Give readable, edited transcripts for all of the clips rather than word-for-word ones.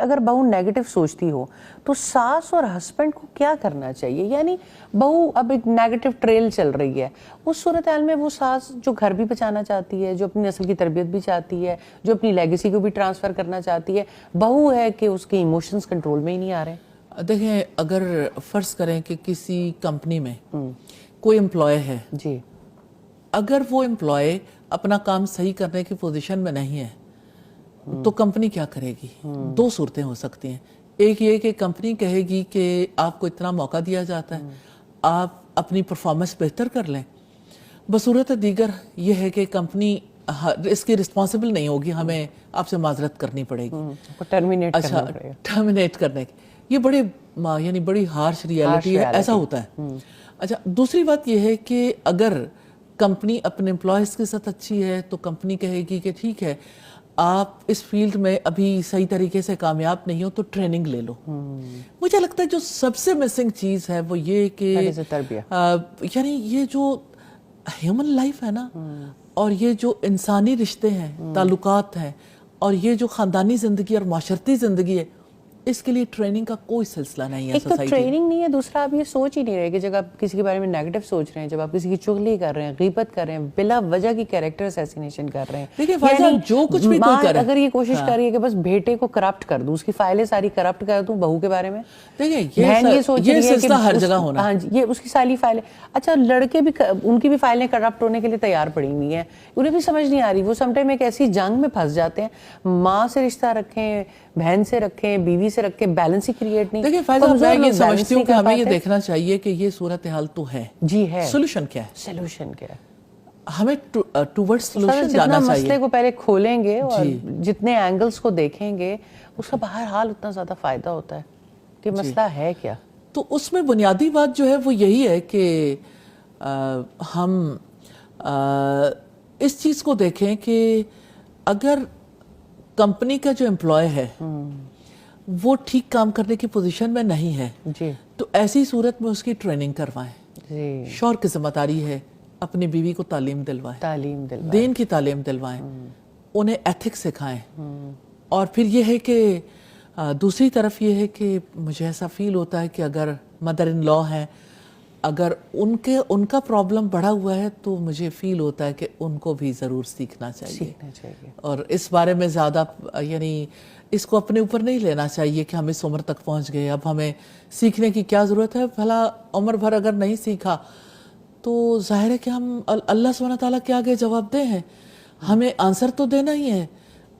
اگر بہو نیگیٹو سوچتی ہو تو ساس اور ہسبینڈ کو کیا کرنا چاہیے؟ یعنی بہو اب ایک نیگیٹو ٹریل چل رہی ہے، اس صورتحال میں وہ ساس جو گھر بھی بچانا چاہتی ہے، جو اپنی نسل کی تربیت بھی چاہتی ہے، جو اپنی لیگیسی کو بھی ٹرانسفر کرنا چاہتی ہے، بہو ہے کہ اس کے ایموشنز کنٹرول میں ہی نہیں آ رہے۔ دیکھیں، اگر فرض کریں کہ کسی کمپنی میں کوئی امپلائی ہے، جی، اگر وہ امپلائی اپنا کام صحیح کرنے کی پوزیشن میں نہیں ہے تو کمپنی کیا کرے گی؟ دو صورتیں ہو سکتی ہیں۔ ایک یہ کہ کمپنی کہے گی کہ آپ کو اتنا موقع دیا جاتا ہے، آپ اپنی پرفارمنس بہتر کر لیں۔ بصورت دیگر یہ ہے کہ کمپنی اس کی رسپانسبل نہیں ہوگی، ہمیں آپ سے معذرت کرنی پڑے گی، ٹرمینیٹ کرنے کی۔ یہ بڑی ہارش ریالٹی ہے، ایسا ہوتا ہے۔ اچھا، دوسری بات یہ ہے کہ اگر کمپنی اپنے امپلائیز کے ساتھ اچھی ہے تو کمپنی کہے گی کہ ٹھیک ہے، آپ اس فیلڈ میں ابھی صحیح طریقے سے کامیاب نہیں ہو تو ٹریننگ لے لو۔ مجھے لگتا ہے جو سب سے مسنگ چیز ہے وہ یہ کہ یعنی یہ جو ہیومن لائف ہے نا، اور یہ جو انسانی رشتے ہیں، تعلقات ہیں، اور یہ جو خاندانی زندگی اور معاشرتی زندگی ہے، اس کے لیے ٹریننگ کا کوئی سلسلہ نہیں ہے۔ ایک تو ٹریننگ نہیں ہے، دوسرا آپ یہ سوچ ہی نہیں رہے کہ جب آپ کسی کے بارے میں نیگیٹو سوچ رہے ہیں، جب آپ کسی کی چغلی کر رہے ہیں، غیبت کر رہے ہیں، بلا وجہ کی کیریکٹر اسیسینیشن کر رہے ہیں۔ دیکھیں فائزہ، جو کچھ بھی کوئی کرے، اگر یہ کوشش کر رہی ہے کہ بس بیٹے کو کرپٹ کر دوں، اس کی فائلیں ساری کرپٹ کر دوں بہو کے بارے میں، دیکھیں یہ سلسلہ ہر جگہ ہونا۔ ہاں جی، یہ اس کی ساری فائلیں، اچھا لڑکے بھی ان کی بھی فائلیں کرپٹ ہونے کے لیے تیار پڑی ہوئی ہیں، انہیں بھی سمجھ نہیں آ رہی، وہ سم ٹائم ایک ایسی جنگ میں پھنس جاتے ہیں، ماں سے رشتہ رکھیں، بہن سے رکھیں، بیوی سے رکھیں، بیلنس ہی کریٹ نہیں۔ دیکھیں فائزہ، میں یہ سمجھتی ہوں کہ ہمیں یہ دیکھنا چاہیے کہ یہ صورتحال تو ہے، جی ہے، سولوشن کیا ہے؟ سولوشن کیا ہے؟ ہمیں ٹوورڈ سولوشن جانا جتنا چاہیے۔ مسئلے کو پہلے کھولیں گے اور جتنے اینگلز کو دیکھیں گے، اس کا بہرحال اتنا زیادہ فائدہ ہوتا ہے کہ مسئلہ ہے کیا۔ تو اس میں بنیادی بات جو ہے وہ یہی ہے کہ ہم اس چیز کو دیکھیں کہ اگر کمپنی کا جو امپلائی ہے وہ ٹھیک کام کرنے کی پوزیشن میں نہیں ہے تو ایسی صورت میں اس کی ٹریننگ کروائیں۔ شوہر کی ذمہ داری ہے اپنی بیوی کو تعلیم دلوائیں، دین کی تعلیم دلوائیں، انہیں ایتھکس سکھائیں۔ اور پھر یہ ہے کہ دوسری طرف یہ ہے کہ مجھے ایسا فیل ہوتا ہے کہ اگر مدر ان لا ہیں، اگر ان کا پرابلم بڑھا ہوا ہے تو مجھے فیل ہوتا ہے کہ ان کو بھی ضرور سیکھنا چاہیے، اور اس بارے میں زیادہ یعنی اس کو اپنے اوپر نہیں لینا چاہیے کہ ہم اس عمر تک پہنچ گئے، اب ہمیں سیکھنے کی کیا ضرورت ہے؟ بھلا عمر بھر اگر نہیں سیکھا تو ظاہر ہے کہ ہم اللہ سبحانہ تعالیٰ کے آگے جواب دہ ہیں، ہمیں آنسر تو دینا ہی ہے۔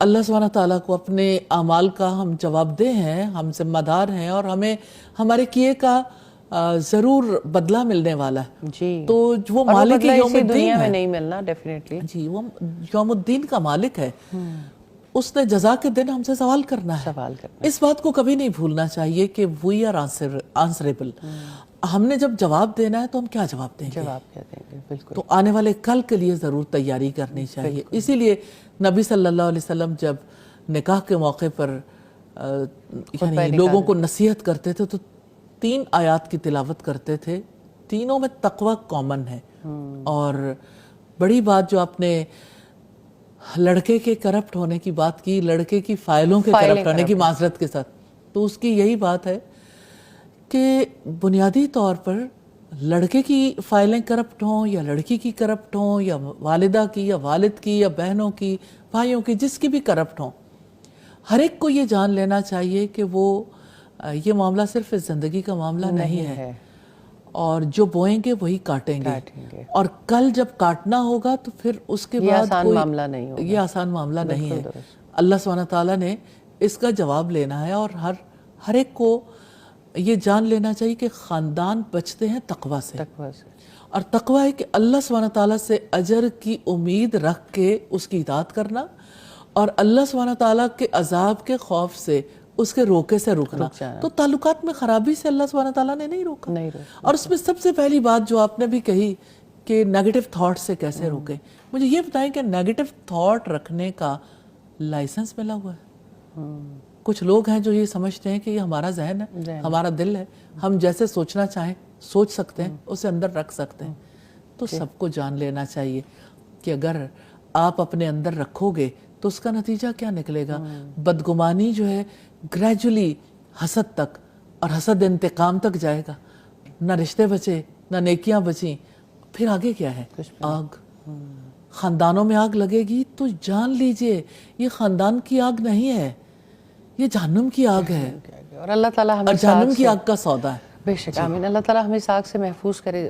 اللہ سبحانہ تعالیٰ کو اپنے اعمال کا ہم جواب دہ ہیں، ہم ذمہ دار ہیں، اور ہمیں ہمارے کیے کا ضرور بدلہ ملنے والا ہے۔ جی، تو وہ مالک یوم الدین دنیا میں ہے، نہیں ملنا ڈیفینیٹلی۔ جی وہ یوم الدین کا مالک ہے، اس نے جزا کے دن ہم سے سوال کرنا ہے۔ اس بات کو کبھی نہیں بھولنا چاہیے کہ وی آر آنسریبل۔ ہم نے جب جواب دینا ہے تو ہم کیا جواب دیں گے؟ بالکل۔ تو آنے والے کل کے لیے ضرور تیاری کرنی چاہیے۔ اسی لیے نبی صلی اللہ علیہ وسلم جب نکاح کے موقع پر یعنی لوگوں کو نصیحت کرتے تھے تو 3 آیات کی تلاوت کرتے تھے، تینوں میں تقوی کامن ہے۔ اور بڑی بات جو آپ نے لڑکے کے کرپٹ ہونے کی بات کی، لڑکے کی فائلوں کے کرپٹ ہونے کی معذرت کے ساتھ، تو اس کی یہی بات ہے کہ بنیادی طور پر لڑکے کی فائلیں کرپٹ ہوں یا لڑکی کی کرپٹ ہوں یا والدہ کی یا والد کی یا بہنوں کی، بھائیوں کی، جس کی بھی کرپٹ ہوں، ہر ایک کو یہ جان لینا چاہیے کہ وہ یہ معاملہ صرف اس زندگی کا معاملہ نہیں ہے، اور جو بوئیں گے وہی کاٹیں گے، اور کل جب کاٹنا ہوگا تو پھر اس کے بعد یہ آسان معاملہ نہیں ہے۔ اللہ سبحانہ تعالیٰ نے اس کا جواب لینا ہے، اور ہر ایک کو یہ جان لینا چاہیے کہ خاندان بچتے ہیں تقوی سے، اور تقوی ہے کہ اللہ سبحانہ تعالیٰ سے اجر کی امید رکھ کے اس کی اطاعت کرنا، اور اللہ سبحانہ تعالیٰ کے عذاب کے خوف سے اس کے روکے سے رکنا۔ تو تعلقات میں خرابی سے اللہ سبحانہ تعالیٰ نے نہیں روکا۔ اور اس میں سب سے پہلی بات جو آپ نے بھی کہی کہ نیگیٹو تھاٹ سے کیسے روکیں، مجھے یہ بتائیں کہ نیگیٹو تھاٹ رکھنے کا لائسنس ملا ہوا ہے؟ کچھ لوگ ہیں جو یہ سمجھتے ہیں کہ یہ ہمارا ذہن ہے، ہمارا دل ہے، ہم جیسے سوچنا چاہیں سوچ سکتے ہیں، اسے اندر رکھ سکتے ہیں۔ تو سب کو جان لینا چاہیے کہ اگر آپ اپنے اندر رکھو گے تو اس کا نتیجہ کیا نکلے گا؟ بدگمانی جو ہے گریجولی حسد تک، اور حسد انتقام تک جائے گا، نہ رشتے بچے نہ نیکیاں بچیں، پھر آگے کیا ہے؟ آگ. خاندانوں میں آگ لگے گی تو جان لیجئے یہ خاندان کی آگ نہیں ہے، یہ جہنم کی آگ ہے، اور اللہ تعالیٰ ہمیں اور جہنم کی آگ کا سودا ہے. بے شک آمین. اللہ تعالیٰ ہمیں اس آگ سے محفوظ کرے.